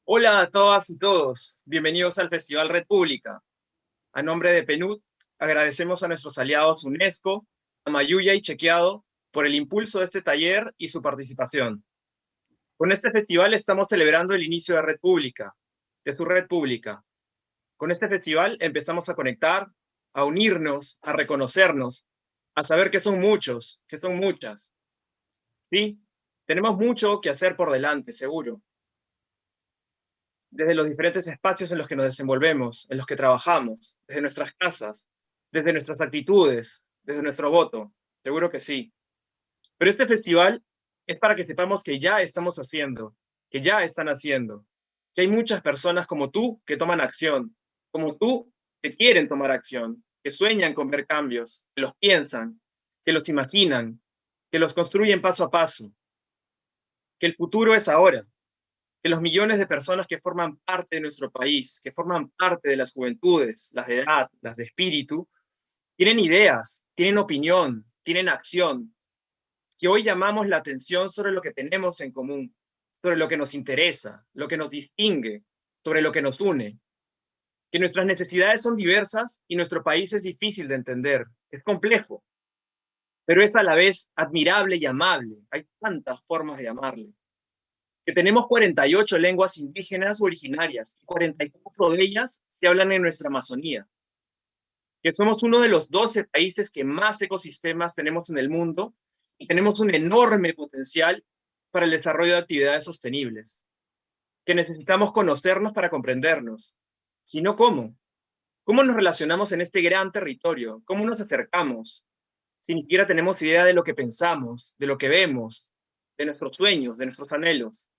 Hola a todas y todos, bienvenidos al Festival Red Pública. A nombre de PNUD, agradecemos a nuestros aliados UNESCO, a Mayuya y Chequeado por el impulso de este taller y su participación. Con este festival estamos celebrando el inicio de Red Pública, de su Red Pública. Con este festival empezamos a conectar, a unirnos, a reconocernos, a saber que son muchos, que son muchas. Sí, tenemos mucho que hacer por delante, seguro. Desde los diferentes espacios en los que nos desenvolvemos, en los que trabajamos, desde nuestras casas, desde nuestras actitudes, desde nuestro voto. Seguro que sí. Pero este festival es para que sepamos que ya estamos haciendo, que ya están haciendo, que hay muchas personas como tú que toman acción, como tú que quieren tomar acción, que sueñan con ver cambios, que los piensan, que los imaginan, que los construyen paso a paso, que el futuro es ahora, que los millones de personas que forman parte de nuestro país, que forman parte de las juventudes, las de edad, las de espíritu, tienen ideas, tienen opinión, tienen acción, que hoy llamamos la atención sobre lo que tenemos en común, sobre lo que nos interesa, lo que nos distingue, sobre lo que nos une, que nuestras necesidades son diversas y nuestro país es difícil de entender, es complejo, pero es a la vez admirable y amable. Hay tantas formas de llamarle. Que tenemos 48 lenguas indígenas o originarias, y 44 de ellas se hablan en nuestra Amazonía, que somos uno de los 12 países que más ecosistemas tenemos en el mundo y tenemos un enorme potencial para el desarrollo de actividades sostenibles, que necesitamos conocernos para comprendernos. Si no, ¿cómo? ¿Cómo nos relacionamos en este gran territorio? ¿Cómo nos acercamos? Si ni siquiera tenemos idea de lo que pensamos, de lo que vemos, de nuestros sueños, de nuestros anhelos.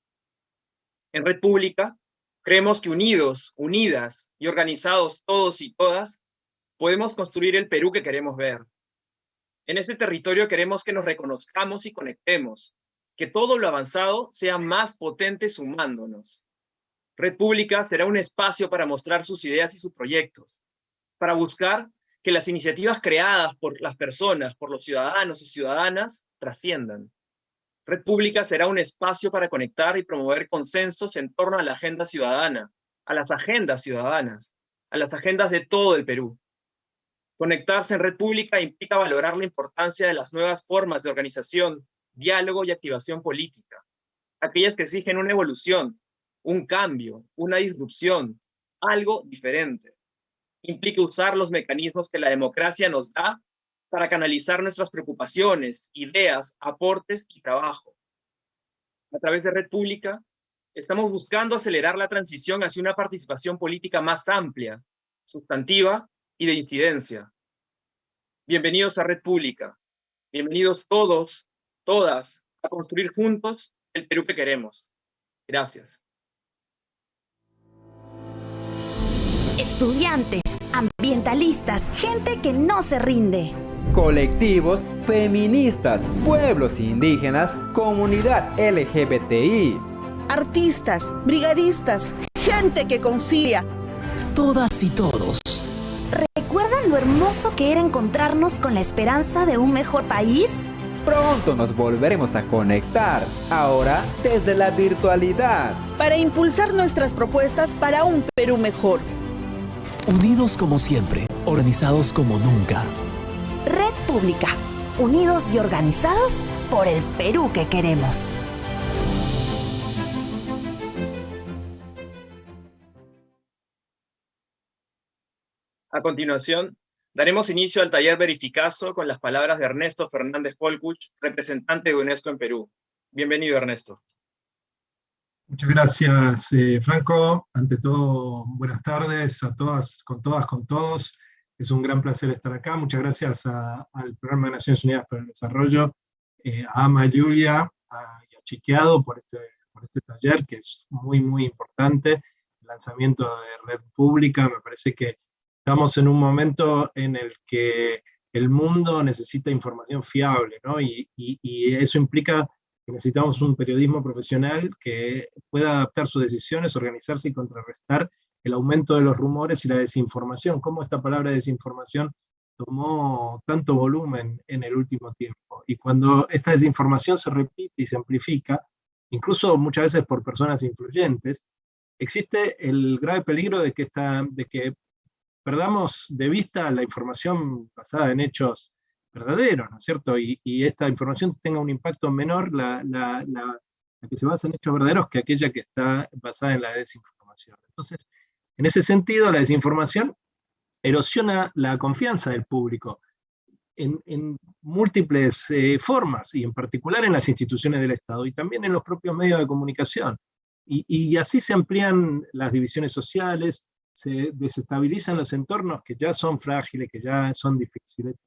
En Red Pública, creemos que unidos, unidas y organizados todos y todas, podemos construir el Perú que queremos ver. En ese territorio queremos que nos reconozcamos y conectemos, que todo lo avanzado sea más potente sumándonos. Red Pública será un espacio para mostrar sus ideas y sus proyectos, para buscar que las iniciativas creadas por las personas, por los ciudadanos y ciudadanas, trasciendan. Red Pública será un espacio para conectar y promover consensos en torno a la agenda ciudadana, a las agendas ciudadanas, a las agendas de todo el Perú. Conectarse en Red Pública implica valorar la importancia de las nuevas formas de organización, diálogo y activación política, aquellas que exigen una evolución, un cambio, una disrupción, algo diferente. Implica usar los mecanismos que la democracia nos da para canalizar nuestras preocupaciones, ideas, aportes y trabajo. A través de Red Pública, estamos buscando acelerar la transición hacia una participación política más amplia, sustantiva y de incidencia. Bienvenidos a Red Pública. Bienvenidos todos, todas, a construir juntos el Perú que queremos. Gracias. Estudiantes, ambientalistas, gente que no se rinde. Colectivos feministas, pueblos indígenas, comunidad LGBTI. Artistas, brigadistas, gente que concilia. Todas y todos. ¿Recuerdan lo hermoso que era encontrarnos con la esperanza de un mejor país? Pronto nos volveremos a conectar, ahora desde la virtualidad. Para impulsar nuestras propuestas para un Perú mejor. Unidos como siempre, organizados como nunca. Red Pública, unidos y organizados por el Perú que queremos. A continuación, daremos inicio al taller Verificazo con las palabras de Ernesto Fernández Polkuch, representante de UNESCO en Perú. Bienvenido, Ernesto. Muchas gracias, Franco. Ante todo, buenas tardes a todas, con todos. Es un gran placer estar acá. Muchas gracias al Programa de Naciones Unidas para el Desarrollo, a Ama Julia y a Chequeado por este taller, que es muy, muy importante. El lanzamiento de Red Pública, me parece que estamos en un momento en el que el mundo necesita información fiable, ¿no? Y eso implica que necesitamos un periodismo profesional que pueda adaptar sus decisiones, organizarse y contrarrestar el aumento de los rumores y la desinformación. Cómo esta palabra desinformación tomó tanto volumen en el último tiempo. Y cuando esta desinformación se repite y se amplifica, incluso muchas veces por personas influyentes, existe el grave peligro de que perdamos de vista la información basada en hechos verdaderos, ¿no es cierto? Y esta información tenga un impacto menor, la que se basa en hechos verdaderos, que aquella que está basada en la desinformación. Entonces, en ese sentido, la desinformación erosiona la confianza del público en múltiples formas, y en particular en las instituciones del Estado, y también en los propios medios de comunicación. Y así se amplían las divisiones sociales, se desestabilizan los entornos que ya son frágiles, que ya son difíciles,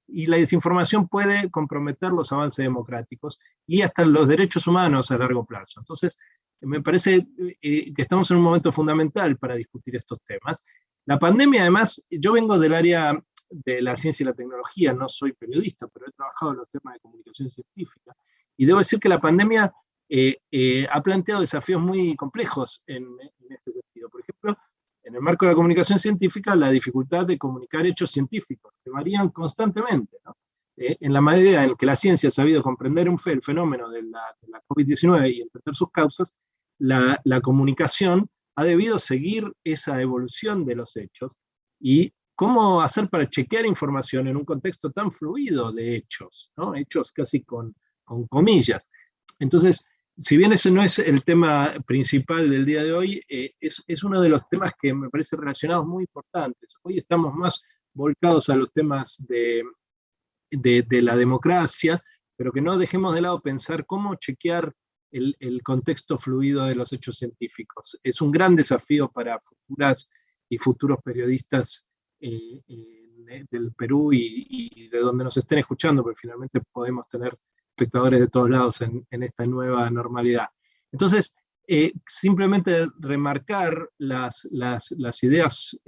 y la desinformación puede comprometer los avances democráticos y hasta los derechos humanos a largo plazo. Entonces, me parece que estamos en un momento fundamental para discutir estos temas. La pandemia, además, yo vengo del área de la ciencia y la tecnología, no soy periodista, pero he trabajado en los temas de comunicación científica, y debo decir que la pandemia ha planteado desafíos muy complejos en este sentido. Por ejemplo, en el marco de la comunicación científica, la dificultad de comunicar hechos científicos, que varían constantemente, ¿no? En la medida en que la ciencia ha sabido comprender el fenómeno de la COVID-19 y entender sus causas, la comunicación ha debido seguir esa evolución de los hechos, y cómo hacer para chequear información en un contexto tan fluido de hechos, ¿no? Hechos casi con comillas. Entonces, si bien ese no es el tema principal del día de hoy, es uno de los temas que me parece relacionados muy importantes. Hoy estamos más volcados a los temas de la democracia, pero que no dejemos de lado pensar cómo chequear el contexto fluido de los hechos científicos. Es un gran desafío para futuras y futuros periodistas del Perú y de donde nos estén escuchando, porque finalmente podemos tener espectadores de todos lados en esta nueva normalidad. Entonces, simplemente remarcar las ideas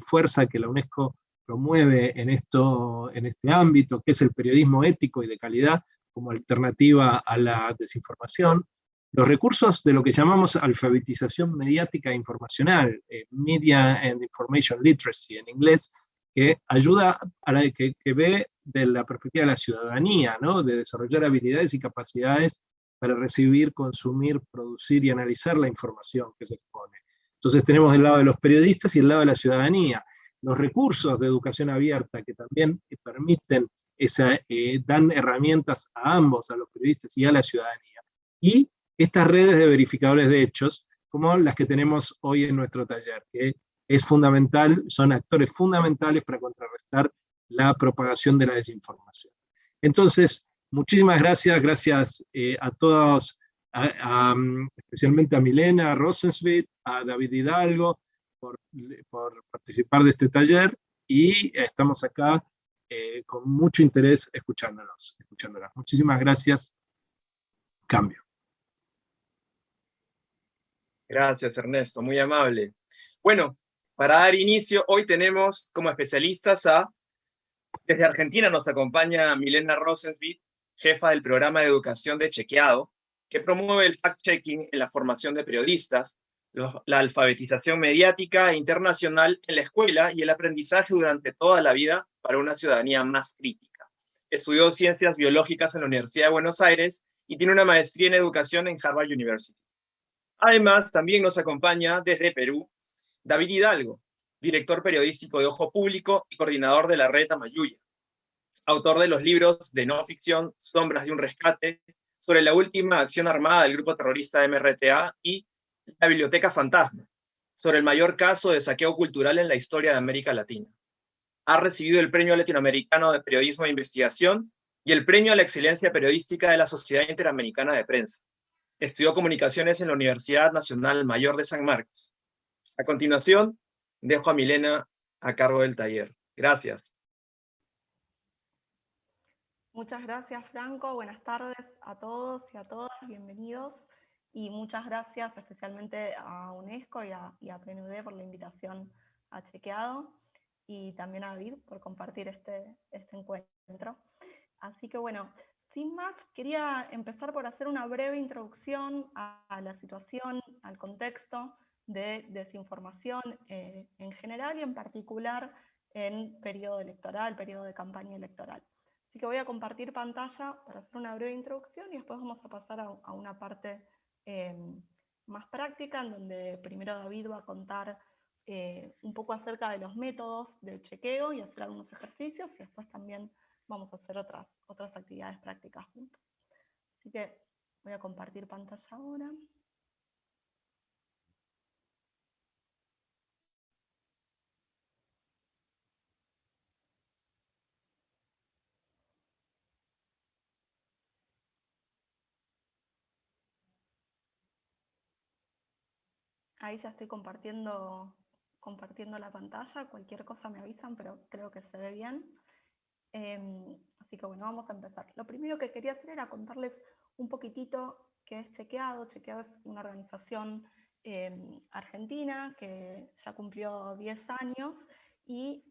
fuerza que la UNESCO promueve en este ámbito, que es el periodismo ético y de calidad como alternativa a la desinformación, los recursos de lo que llamamos alfabetización mediática e informacional, Media and Information Literacy en inglés, que ayuda que ve de la perspectiva de la ciudadanía, ¿no? De desarrollar habilidades y capacidades para recibir, consumir, producir y analizar la información que se expone. Entonces tenemos el lado de los periodistas y el lado de la ciudadanía. Los recursos de educación abierta que también permiten dan herramientas a ambos, a los periodistas y a la ciudadanía. Y estas redes de verificadores de hechos, como las que tenemos hoy en nuestro taller, que es fundamental, son actores fundamentales para contrarrestar la propagación de la desinformación. Entonces, muchísimas gracias a todos, especialmente a Milena Rosensweet, a David Hidalgo, por participar de este taller, y estamos acá con mucho interés escuchándolas. Muchísimas gracias. Cambio. Gracias, Ernesto, muy amable. Bueno, para dar inicio, hoy tenemos como especialistas desde Argentina nos acompaña Milena Rosensweet, jefa del programa de educación de Chequeado, que promueve el fact-checking en la formación de periodistas, la alfabetización mediática e internacional en la escuela y el aprendizaje durante toda la vida para una ciudadanía más crítica. Estudió ciencias biológicas en la Universidad de Buenos Aires y tiene una maestría en educación en Harvard University. Además, también nos acompaña desde Perú David Hidalgo, director periodístico de Ojo Público y coordinador de la red Tamayuya, autor de los libros de no ficción Sombras de un rescate, sobre la última acción armada del grupo terrorista MRTA, y La Biblioteca Fantasma, sobre el mayor caso de saqueo cultural en la historia de América Latina. Ha recibido el Premio Latinoamericano de Periodismo de Investigación y el Premio a la Excelencia Periodística de la Sociedad Interamericana de Prensa. Estudió comunicaciones en la Universidad Nacional Mayor de San Marcos. A continuación, dejo a Milena a cargo del taller. Gracias. Muchas gracias, Franco. Buenas tardes a todos y a todas. Bienvenidos. Y muchas gracias especialmente a UNESCO y a PNUD por la invitación a Chequeado, y también a David por compartir este encuentro. Así que bueno, sin más, quería empezar por hacer una breve introducción a la situación, al contexto de desinformación en general y en particular en periodo electoral, periodo de campaña electoral. Así que voy a compartir pantalla para hacer una breve introducción y después vamos a pasar a una parte más práctica, en donde primero David va a contar un poco acerca de los métodos del chequeo y hacer algunos ejercicios, y después también vamos a hacer otras actividades prácticas juntos. Así que voy a compartir pantalla ahora. Ahí ya estoy compartiendo la pantalla, cualquier cosa me avisan, pero creo que se ve bien. Así que bueno, vamos a empezar. Lo primero que quería hacer era contarles un poquitito qué es Chequeado. Chequeado es una organización argentina que ya cumplió 10 años y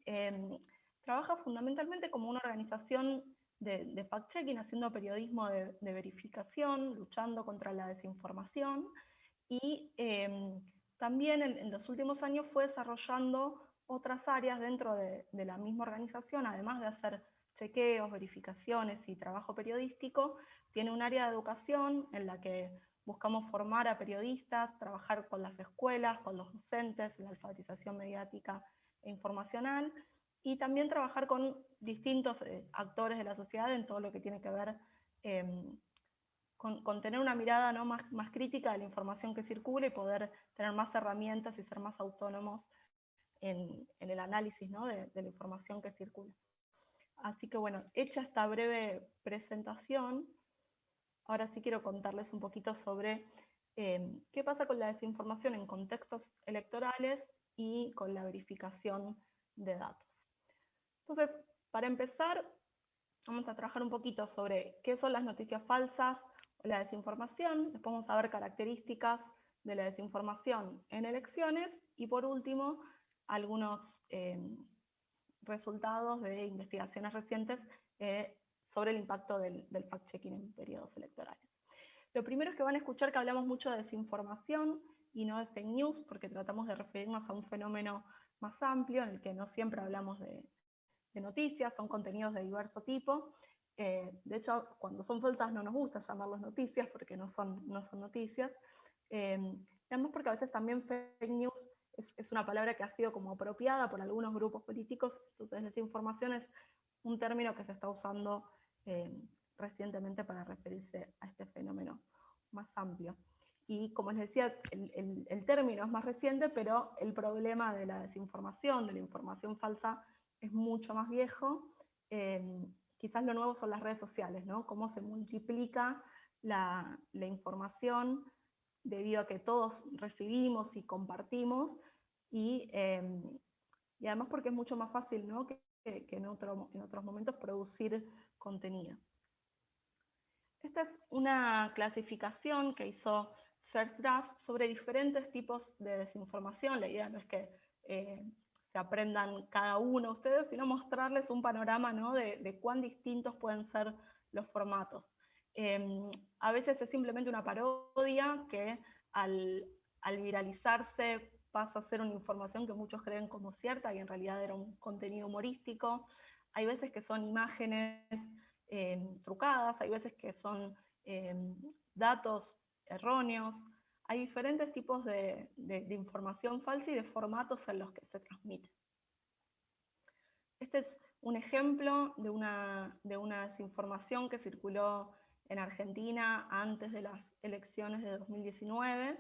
trabaja fundamentalmente como una organización de fact-checking, haciendo periodismo de verificación, luchando contra la desinformación, y también en los últimos años fue desarrollando otras áreas dentro de la misma organización. Además de hacer chequeos, verificaciones y trabajo periodístico, tiene un área de educación en la que buscamos formar a periodistas, trabajar con las escuelas, con los docentes, en la alfabetización mediática e informacional, y también trabajar con distintos actores de la sociedad en todo lo que tiene que ver con tener una mirada, ¿no?, más crítica de la información que circula y poder tener más herramientas y ser más autónomos en el análisis, ¿no?, de la información que circula. Así que bueno, hecha esta breve presentación, ahora sí quiero contarles un poquito sobre qué pasa con la desinformación en contextos electorales y con la verificación de datos. Entonces, para empezar, vamos a trabajar un poquito sobre qué son las noticias falsas o la desinformación. Después vamos a ver características de la desinformación en elecciones, y por último, algunos resultados de investigaciones recientes sobre el impacto del fact-checking en periodos electorales. Lo primero es que van a escuchar que hablamos mucho de desinformación y no de fake news, porque tratamos de referirnos a un fenómeno más amplio en el que no siempre hablamos de noticias, son contenidos de diverso tipo. De hecho, cuando son falsas no nos gusta llamarlos noticias porque no son noticias. Además, porque a veces también fake news es una palabra que ha sido como apropiada por algunos grupos políticos. Entonces desinformación es un término que se está usando recientemente para referirse a este fenómeno más amplio. Y como les decía, el término es más reciente, pero el problema de la desinformación, de la información falsa, es mucho más viejo. Quizás lo nuevo son las redes sociales, ¿no? Cómo se multiplica la información debido a que todos recibimos y compartimos, y además porque es mucho más fácil, ¿no?, que en otros momentos producir contenido. Esta es una clasificación que hizo First Draft sobre diferentes tipos de desinformación. La idea no es que se aprendan cada uno ustedes, sino mostrarles un panorama, ¿no?, de cuán distintos pueden ser los formatos. A veces es simplemente una parodia que al viralizarse pasa a ser una información que muchos creen como cierta y en realidad era un contenido humorístico. Hay veces que son imágenes trucadas, hay veces que son datos erróneos. Hay diferentes tipos de información falsa y de formatos en los que se transmite. Este es un ejemplo de una desinformación que circuló en Argentina antes de las elecciones de 2019.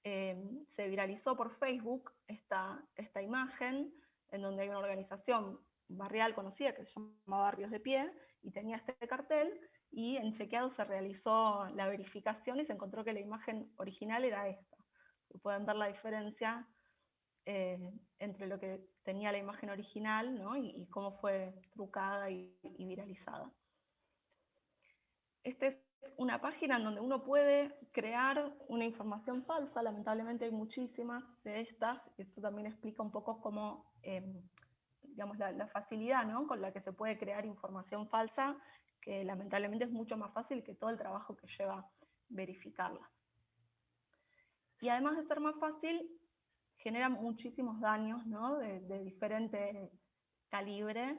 Se viralizó por Facebook esta imagen, en donde hay una organización barrial conocida que se llama Barrios de Pie, y tenía este cartel, y en Chequeado se realizó la verificación y se encontró que la imagen original era esta. Pueden ver la diferencia entre lo que tenía la imagen original, ¿no?, y cómo fue trucada y viralizada. Esta es una página en donde uno puede crear una información falsa. Lamentablemente hay muchísimas de estas. Esto también explica un poco cómo, digamos, la facilidad, ¿no?, con la que se puede crear información falsa, que lamentablemente es mucho más fácil que todo el trabajo que lleva verificarla. Y además de ser más fácil, genera muchísimos daños, ¿no?, de diferente calibre.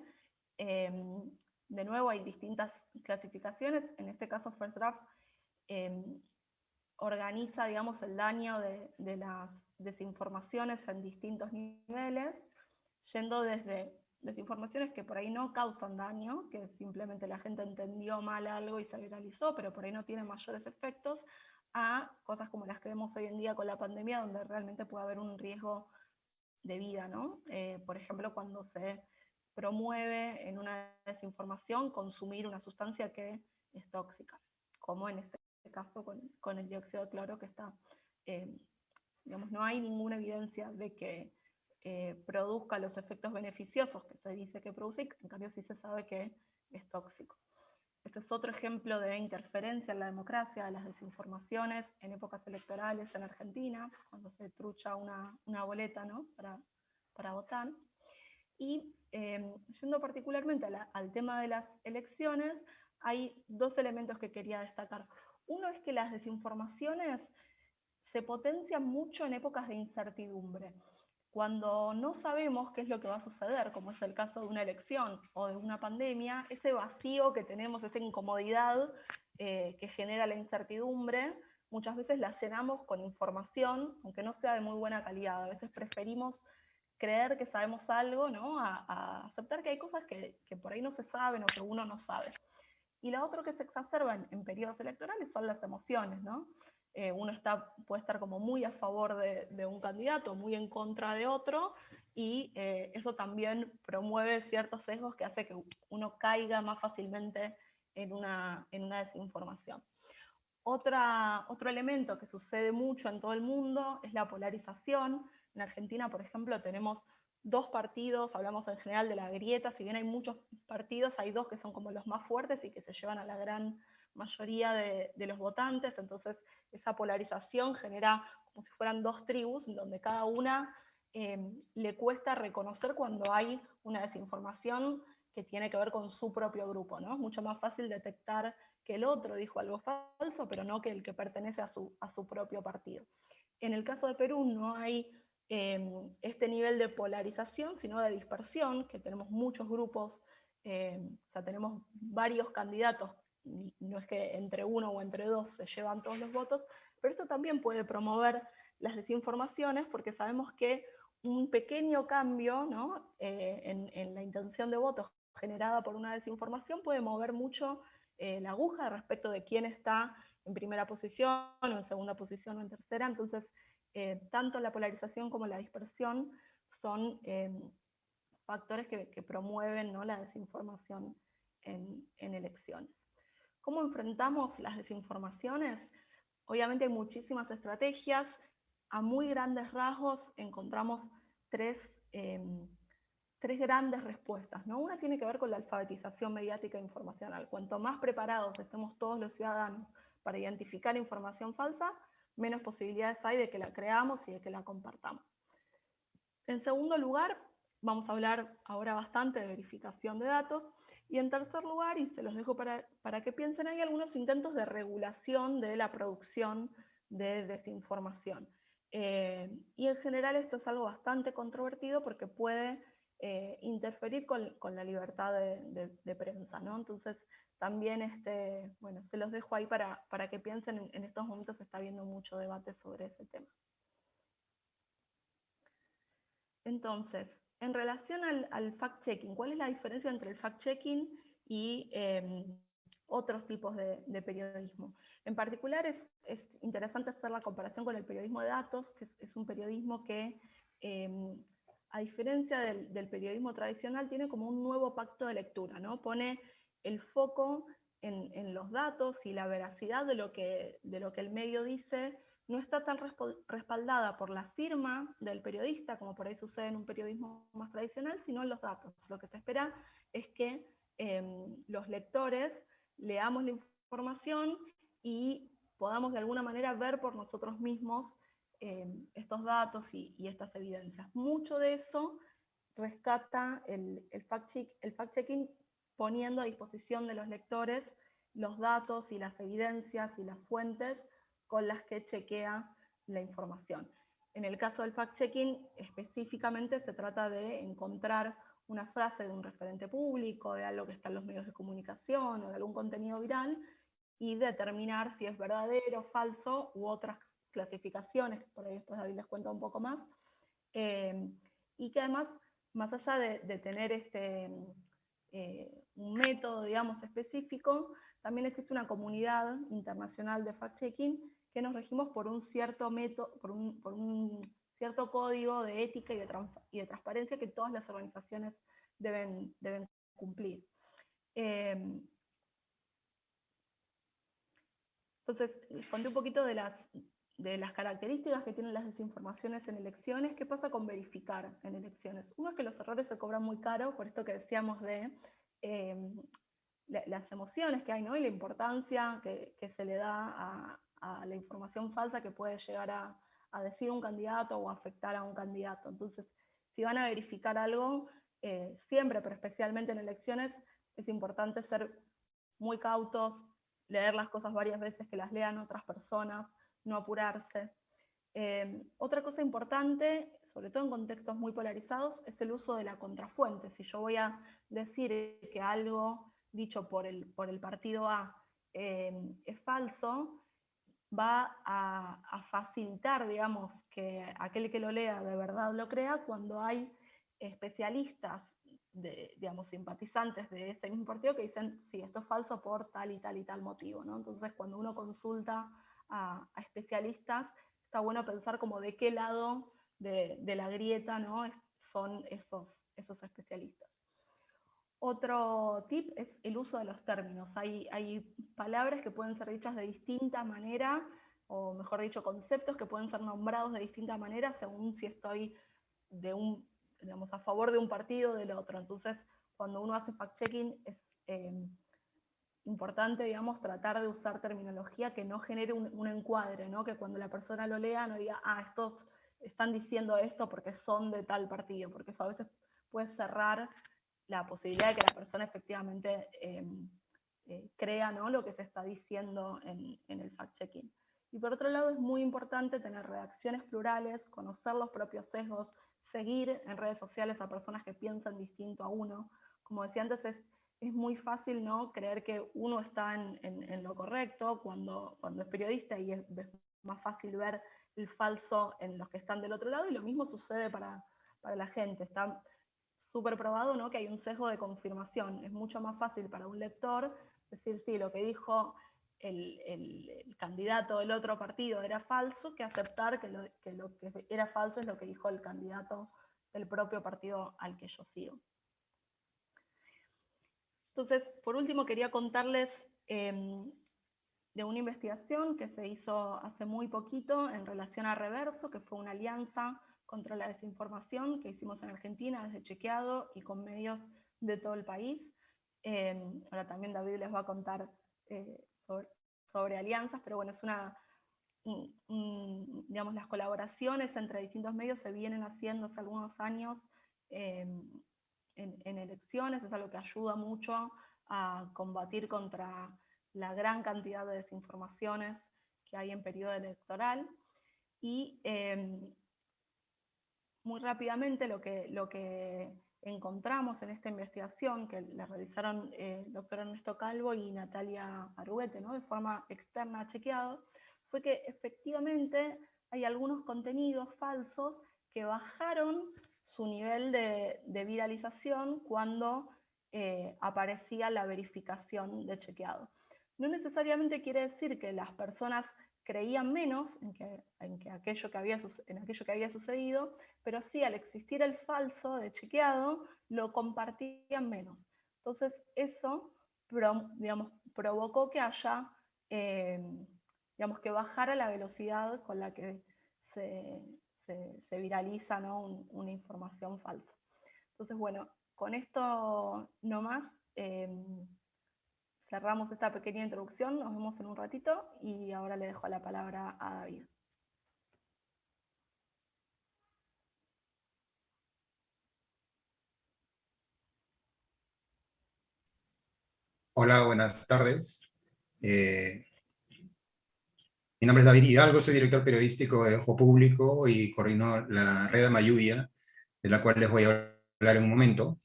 De nuevo, hay distintas clasificaciones. En este caso, First Draft organiza, digamos, el daño de las desinformaciones en distintos niveles, yendo desde desinformaciones que por ahí no causan daño, que simplemente la gente entendió mal algo y se viralizó, pero por ahí no tiene mayores efectos, a cosas como las que vemos hoy en día con la pandemia, donde realmente puede haber un riesgo de vida, ¿no? Por ejemplo, cuando se promueve en una desinformación consumir una sustancia que es tóxica, como en este caso con el dióxido de cloro, que está, digamos, no hay ninguna evidencia de que produzca los efectos beneficiosos que se dice que produce, en cambio sí se sabe que es tóxico. Este es otro ejemplo de interferencia en la democracia, de las desinformaciones en épocas electorales en Argentina, cuando se trucha una boleta, ¿no?, para votar. Y yendo particularmente al tema de las elecciones, hay dos elementos que quería destacar. Uno es que las desinformaciones se potencian mucho en épocas de incertidumbre. Cuando no sabemos qué es lo que va a suceder, como es el caso de una elección o de una pandemia, ese vacío que tenemos, esa incomodidad que genera la incertidumbre, muchas veces la llenamos con información, aunque no sea de muy buena calidad. A veces preferimos creer que sabemos algo, ¿no?, a aceptar que hay cosas que por ahí no se saben o que uno no sabe. Y la otra que se exacerba en periodos electorales son las emociones, ¿no? Uno puede estar como muy a favor de un candidato, muy en contra de otro, y eso también promueve ciertos sesgos que hace que uno caiga más fácilmente en una desinformación. Otro elemento que sucede mucho en todo el mundo es la polarización. En Argentina, por ejemplo, tenemos dos partidos, hablamos en general de la grieta, si bien hay muchos partidos, hay dos que son como los más fuertes y que se llevan a la gran mayoría de los votantes, entonces esa polarización genera como si fueran dos tribus, donde cada una le cuesta reconocer cuando hay una desinformación que tiene que ver con su propio grupo, ¿no? Es mucho más fácil detectar que el otro dijo algo falso, pero no que el que pertenece a su propio partido. En el caso de Perú no hay este nivel de polarización, sino de dispersión, que tenemos muchos grupos, o sea, tenemos varios candidatos, no es que entre uno o entre dos se llevan todos los votos, pero esto también puede promover las desinformaciones, porque sabemos que un pequeño cambio, ¿no?, en la intención de votos generada por una desinformación puede mover mucho la aguja respecto de quién está en primera posición, o en segunda posición, o en tercera. Entonces, tanto la polarización como la dispersión son factores que promueven, ¿no?, la desinformación en elecciones. ¿Cómo enfrentamos las desinformaciones? Obviamente hay muchísimas estrategias. A muy grandes rasgos encontramos tres grandes respuestas, ¿no? Una tiene que ver con la alfabetización mediática e informacional. Cuanto más preparados estemos todos los ciudadanos para identificar información falsa, menos posibilidades hay de que la creamos y de que la compartamos. En segundo lugar, vamos a hablar ahora bastante de verificación de datos. Y en tercer lugar, y se los dejo para que piensen, hay algunos intentos de regulación de la producción de desinformación. Y en general esto es algo bastante controvertido porque puede interferir con la libertad de prensa, ¿no? Entonces, también bueno, se los dejo ahí para que piensen. En estos momentos se está habiendo mucho debate sobre ese tema. Entonces, en relación al fact-checking, ¿cuál es la diferencia entre el fact-checking y otros tipos de periodismo? En particular es interesante hacer la comparación con el periodismo de datos, que es un periodismo que, a diferencia del periodismo tradicional, tiene como un nuevo pacto de lectura, ¿no? Pone el foco en los datos y la veracidad de lo que el medio dice. No está tan respaldada por la firma del periodista, como por ahí sucede en un periodismo más tradicional, sino en los datos. Lo que se espera es que los lectores leamos la información y podamos de alguna manera ver por nosotros mismos estos datos y estas evidencias. Mucho de eso rescata el fact-checking, poniendo a disposición de los lectores los datos y las evidencias y las fuentes con las que chequea la información. En el caso del fact-checking, específicamente se trata de encontrar una frase de un referente público, de algo que está en los medios de comunicación o de algún contenido viral, y determinar si es verdadero, falso u otras clasificaciones, por ahí después David les cuenta un poco más, y que además, más allá de tener un método, digamos, específico, también existe una comunidad internacional de fact-checking que nos regimos por un cierto método, por un cierto código de ética y de transparencia que todas las organizaciones deben cumplir. Entonces, les conté un poquito de las características que tienen las desinformaciones en elecciones. ¿Qué pasa con verificar en elecciones? Uno es que los errores se cobran muy caro, por esto que decíamos de las emociones que hay, ¿no? Y la importancia que se le da a la información falsa que puede llegar a decir un candidato o afectar a un candidato. Entonces, si van a verificar algo, siempre, pero especialmente en elecciones, es importante ser muy cautos, leer las cosas varias veces, que las lean otras personas, no apurarse. Otra cosa importante, sobre todo en contextos muy polarizados, es el uso de la contrafuente. Si yo voy a decir que algo dicho por el partido A es falso, va a facilitar, digamos, que aquel que lo lea de verdad lo crea cuando hay especialistas, digamos, simpatizantes de este mismo partido que dicen, sí, esto es falso por tal y tal y tal motivo, ¿no? Entonces, cuando uno consulta a especialistas, está bueno pensar como de qué lado de la grieta, ¿no?, son esos especialistas. Otro tip es el uso de los términos. Hay palabras que pueden ser dichas de distinta manera, o mejor dicho, conceptos que pueden ser nombrados de distinta manera según si estoy digamos, a favor de un partido o del otro. Entonces, cuando uno hace fact-checking, es importante, digamos, tratar de usar terminología que no genere un encuadre, ¿no? Que cuando la persona lo lea no diga, estos están diciendo esto porque son de tal partido, porque eso a veces puede cerrar la posibilidad de que la persona efectivamente crea, ¿no?, lo que se está diciendo en el fact-checking. Y por otro lado, es muy importante tener redacciones plurales, conocer los propios sesgos, seguir en redes sociales a personas que piensan distinto a uno. Como decía antes, es muy fácil, ¿no?, creer que uno está en lo correcto cuando es periodista, y es más fácil ver el falso en los que están del otro lado, y lo mismo sucede para la gente. Está súper probado, ¿no?, que hay un sesgo de confirmación. Es mucho más fácil para un lector decir, sí, lo que dijo el candidato del otro partido era falso, que aceptar que lo que era falso es lo que dijo el candidato del propio partido al que yo sigo. Entonces, por último, quería contarles de una investigación que se hizo hace muy poquito en relación a Reverso, que fue una alianza contra la desinformación que hicimos en Argentina desde Chequeado y con medios de todo el país. Ahora también David les va a contar sobre alianzas, pero bueno, es digamos, las colaboraciones entre distintos medios se vienen haciendo hace algunos años en elecciones. Es algo que ayuda mucho a combatir contra la gran cantidad de desinformaciones que hay en periodo electoral. Y muy rápidamente lo que encontramos en esta investigación, que la realizaron el doctor Ernesto Calvo y Natalia Aruguete, ¿no?, de forma externa a Chequeado, fue que efectivamente hay algunos contenidos falsos que bajaron su nivel de viralización cuando aparecía la verificación de Chequeado. No necesariamente quiere decir que las personas creían menos en aquello que había sucedido, pero sí, al existir el falso de Chequeado, lo compartían menos. Entonces eso, digamos, provocó que haya, digamos, que bajara la velocidad con la que se viraliza, ¿no?, una información falsa. Entonces, bueno, con esto nomás cerramos esta pequeña introducción, nos vemos en un ratito y ahora le dejo la palabra a David. Hola, buenas tardes. Mi nombre es David Hidalgo, soy director periodístico de Ojo Público y coordino la red de Mayuvia, de la cual les voy a hablar en un momento.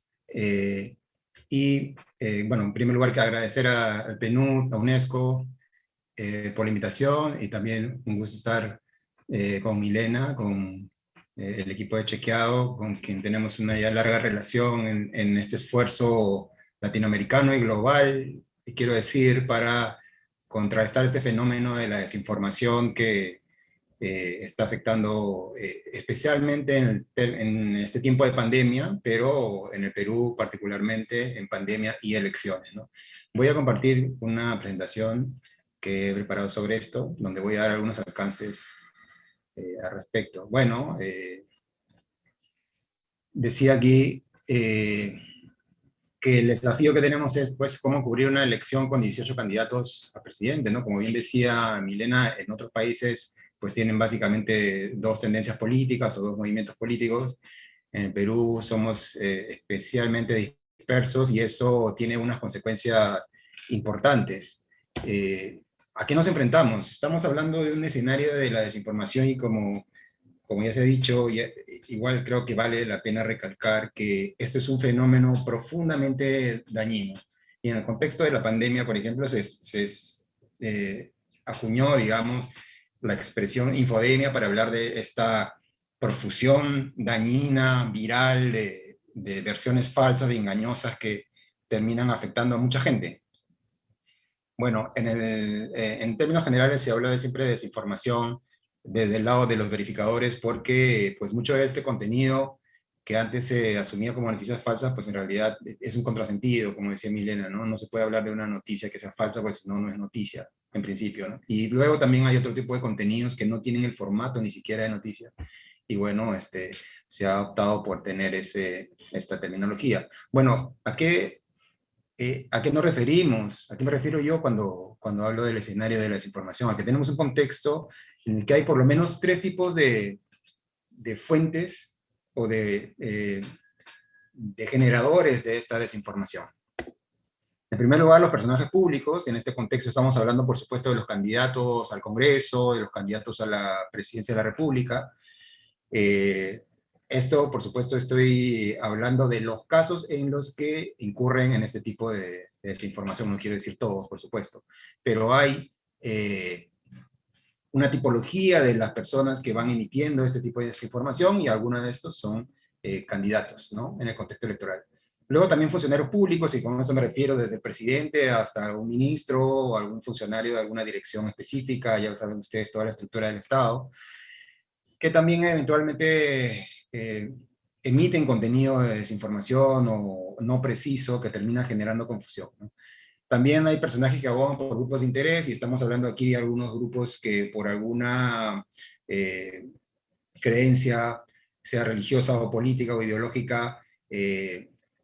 Bueno, en primer lugar, que agradecer al PNUD, a UNESCO, por la invitación y también un gusto estar con Milena, con el equipo de Chequeado, con quien tenemos una ya larga relación en este esfuerzo latinoamericano y global, y quiero decir, para contrarrestar este fenómeno de la desinformación que está afectando especialmente en este tiempo de pandemia, pero en el Perú particularmente en pandemia y elecciones, ¿no? Voy a compartir una presentación que he preparado sobre esto, donde voy a dar algunos alcances al respecto. Bueno, decía aquí que el desafío que tenemos es, pues, cómo cubrir una elección con 18 candidatos a presidente, ¿no? Como bien decía Milena, en otros países, pues, tienen básicamente dos tendencias políticas o dos movimientos políticos. En Perú somos especialmente dispersos y eso tiene unas consecuencias importantes. ¿A qué nos enfrentamos? Estamos hablando de un escenario de la desinformación y como ya se ha dicho, igual creo que vale la pena recalcar que esto es un fenómeno profundamente dañino. Y en el contexto de la pandemia, por ejemplo, se acuñó, digamos, la expresión infodemia para hablar de esta profusión dañina, viral, de versiones falsas y engañosas que terminan afectando a mucha gente. Bueno, en términos generales se habla siempre de desinformación desde el lado de los verificadores, porque pues mucho de este contenido que antes se asumía como noticias falsas, pues en realidad es un contrasentido, como decía Milena, ¿no? No se puede hablar de una noticia que sea falsa, pues no es noticia, en principio, ¿no? Y luego también hay otro tipo de contenidos que no tienen el formato ni siquiera de noticia. Y bueno, se ha optado por tener esta terminología. Bueno, ¿a qué nos referimos? ¿A qué me refiero yo cuando hablo del escenario de la desinformación? A que tenemos un contexto en el que hay por lo menos tres tipos de fuentes o de generadores de esta desinformación. En primer lugar, los personajes públicos. En este contexto estamos hablando, por supuesto, de los candidatos al Congreso, de los candidatos a la presidencia de la República. Esto, por supuesto, estoy hablando de los casos en los que incurren en este tipo de desinformación. No quiero decir todos, por supuesto, pero hay una tipología de las personas que van emitiendo este tipo de desinformación y algunos de estos son candidatos, ¿no? En el contexto electoral. Luego también funcionarios públicos, y con esto me refiero desde el presidente hasta un ministro o algún funcionario de alguna dirección específica, ya saben ustedes toda la estructura del Estado, que también eventualmente emiten contenido de desinformación o no preciso que termina generando confusión, ¿no? También hay personajes que abogan por grupos de interés, y estamos hablando aquí de algunos grupos que por alguna creencia, sea religiosa o política o ideológica,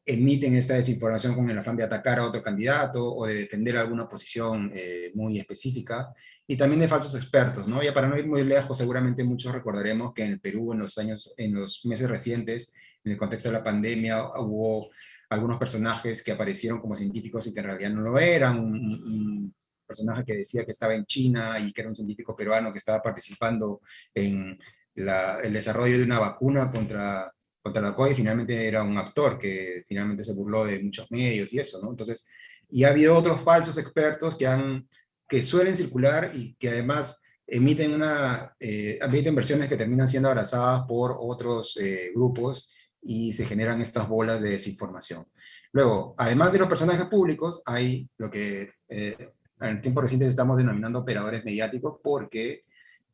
emiten esta desinformación con el afán de atacar a otro candidato o de defender alguna posición muy específica. Y también de falsos expertos, ¿no? Ya para no ir muy lejos, seguramente muchos recordaremos que en el Perú en los meses recientes, en el contexto de la pandemia, hubo algunos personajes que aparecieron como científicos y que en realidad no lo eran. Un personaje que decía que estaba en China y que era un científico peruano que estaba participando en el desarrollo de una vacuna contra la COVID, y finalmente era un actor que finalmente se burló de muchos medios y eso, ¿no? Entonces, y ha habido otros falsos expertos que suelen circular y que además emiten versiones que terminan siendo abrazadas por otros grupos y se generan estas bolas de desinformación. Luego, además de los personajes públicos, hay lo que en el tiempo reciente estamos denominando operadores mediáticos, porque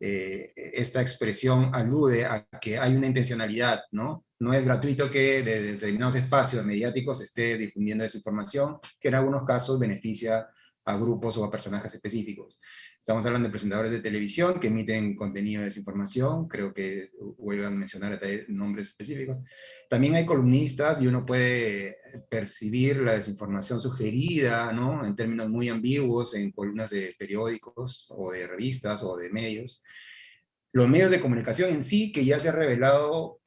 esta expresión alude a que hay una intencionalidad, ¿no? No es gratuito que de determinados espacios mediáticos se esté difundiendo desinformación, que en algunos casos beneficia a grupos o a personajes específicos. Estamos hablando de presentadores de televisión que emiten contenido de desinformación, creo que vuelvan a mencionar nombres específicos. También hay columnistas y uno puede percibir la desinformación sugerida, ¿no? En términos muy ambiguos en columnas de periódicos o de revistas o de medios. Los medios de comunicación en sí, que ya se ha revelado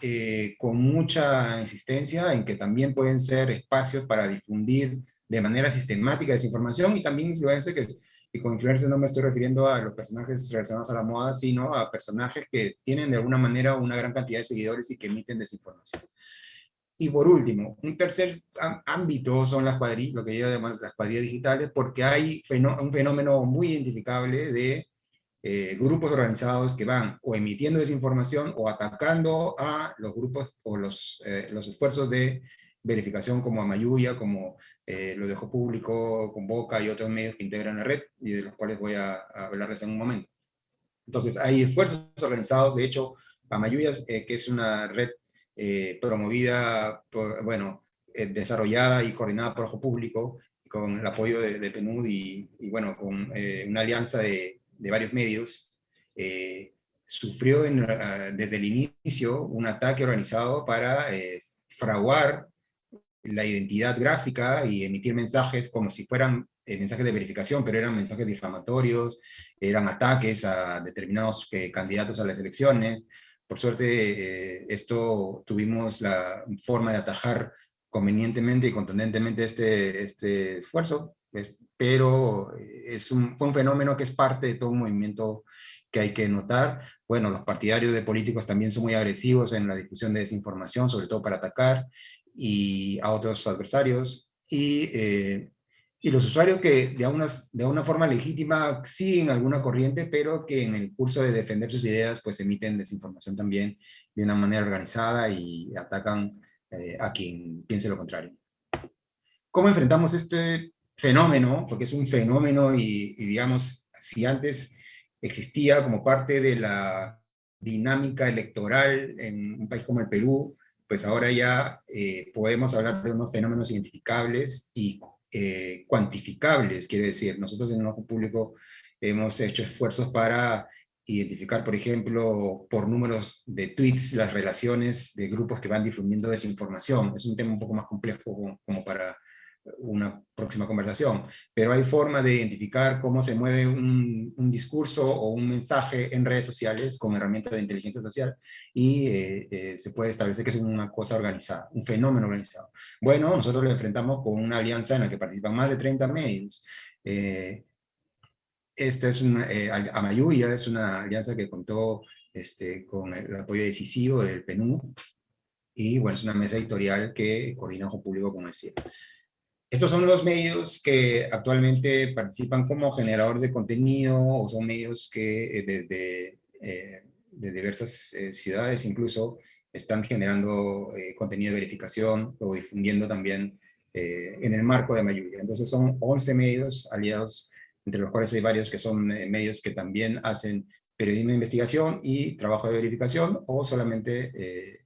con mucha insistencia en que también pueden ser espacios para difundir de manera sistemática desinformación, y también influencers, y con influencers no me estoy refiriendo a los personajes relacionados a la moda, sino a personajes que tienen de alguna manera una gran cantidad de seguidores y que emiten desinformación. Y por último, un tercer ámbito son las cuadrillas, lo que yo llamo las cuadrillas digitales, porque hay un fenómeno muy identificable de grupos organizados que van o emitiendo desinformación o atacando a los grupos o los esfuerzos de verificación como Amayuya, como Lo Dejo Público, Convoca y otros medios que integran la red y de los cuales voy a hablarles en un momento. Entonces hay esfuerzos organizados, de hecho, Amayuya, que es una red promovida, desarrollada y coordinada por Ojo Público, con el apoyo de PNUD y bueno, con una alianza de varios medios, sufrió desde el inicio un ataque organizado para fraguar la identidad gráfica y emitir mensajes como si fueran mensajes de verificación, pero eran mensajes difamatorios, eran ataques a determinados candidatos a las elecciones. Por suerte, esto tuvimos la forma de atajar convenientemente y contundentemente este esfuerzo, pero fue un fenómeno que es parte de todo un movimiento que hay que notar. Bueno, los partidarios de políticos también son muy agresivos en la difusión de desinformación, sobre todo para atacar y a otros adversarios, y los usuarios que de una forma legítima siguen alguna corriente, pero que en el curso de defender sus ideas, pues emiten desinformación también de una manera organizada y atacan a quien piense lo contrario. ¿Cómo enfrentamos este fenómeno? Porque es un fenómeno y digamos, si antes existía como parte de la dinámica electoral en un país como el Perú, pues ahora ya podemos hablar de unos fenómenos identificables y cuantificables, quiere decir. Nosotros en el Ojo Público hemos hecho esfuerzos para identificar, por ejemplo, por números de tweets, las relaciones de grupos que van difundiendo desinformación. Es un tema un poco más complejo como para una próxima conversación, pero hay forma de identificar cómo se mueve un discurso o un mensaje en redes sociales con herramientas de inteligencia social y se puede establecer que es una cosa organizada, un fenómeno organizado. Bueno, nosotros lo enfrentamos con una alianza en la que participan más de 30 medios. Esta es Amayuya es una alianza que contó con el apoyo decisivo del PNUD y bueno, es una mesa editorial que coordina Ojo Público, como decía. Estos son los medios que actualmente participan como generadores de contenido, o son medios que desde de diversas ciudades incluso están generando contenido de verificación o difundiendo también en el marco de Amayuya. Entonces son 11 medios aliados, entre los cuales hay varios que son medios que también hacen periodismo de investigación y trabajo de verificación, o solamente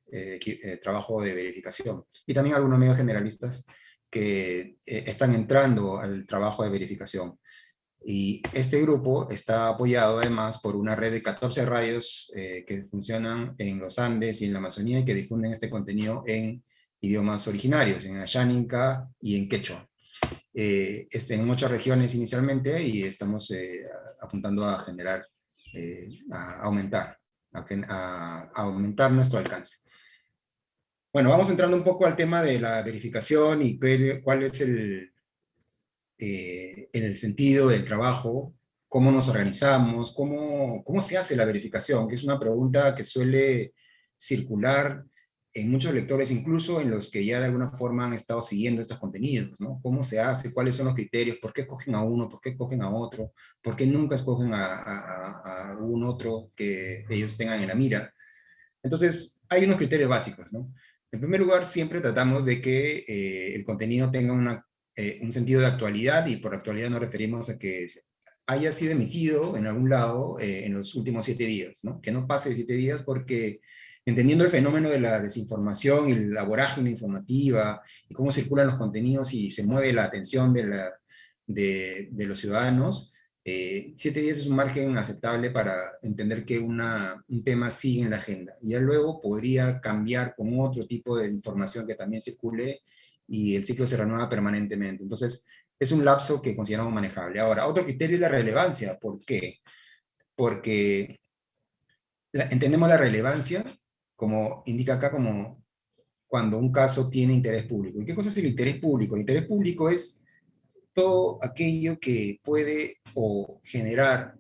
trabajo de verificación. Y también algunos medios generalistas que están entrando al trabajo de verificación. Y este grupo está apoyado además por una red de 14 radios que funcionan en los Andes y en la Amazonía y que difunden este contenido en idiomas originarios, en Ayáninca y en Quechua. En 8 regiones inicialmente, y estamos apuntando a generar, a aumentar nuestro alcance. Bueno, vamos entrando un poco al tema de la verificación y cuál es el sentido del trabajo, cómo nos organizamos, cómo se hace la verificación, que es una pregunta que suele circular en muchos lectores, incluso en los que ya de alguna forma han estado siguiendo estos contenidos, ¿no? ¿Cómo se hace? ¿Cuáles son los criterios? ¿Por qué escogen a uno? ¿Por qué escogen a otro? ¿Por qué nunca escogen a un otro que ellos tengan en la mira? Entonces, hay unos criterios básicos, ¿no? En primer lugar, siempre tratamos de que el contenido tenga un sentido de actualidad, y por actualidad nos referimos a que haya sido emitido en algún lado en los últimos 7 días, ¿no? Que no pase de 7 días, porque entendiendo el fenómeno de la desinformación y la vorágine informativa, y cómo circulan los contenidos y se mueve la atención de los ciudadanos, 7 días es un margen aceptable para entender que un tema sigue en la agenda. Y ya luego podría cambiar con otro tipo de información que también circule, y el ciclo se renueva permanentemente. Entonces, es un lapso que consideramos manejable. Ahora, otro criterio es la relevancia. ¿Por qué? Porque entendemos la relevancia, como indica acá, como cuando un caso tiene interés público. ¿Y qué cosa es el interés público? El interés público es todo aquello que puede o generar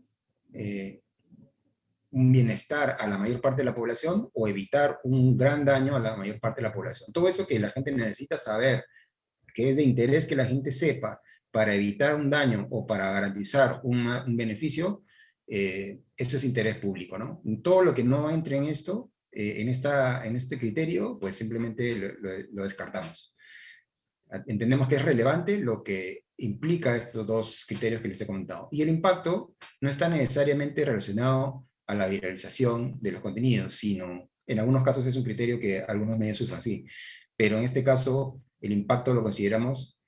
un bienestar a la mayor parte de la población o evitar un gran daño a la mayor parte de la población. Todo eso que la gente necesita saber, que es de interés que la gente sepa para evitar un daño o para garantizar un beneficio, eso es interés público, ¿no? Todo lo que no entre en esto, en este criterio, pues simplemente lo descartamos. Entendemos que es relevante lo que implica estos dos criterios que les he comentado. Y el impacto no está necesariamente relacionado a la viralización de los contenidos, sino en algunos casos es un criterio que algunos medios usan así. Pero en este caso, el impacto lo consideramos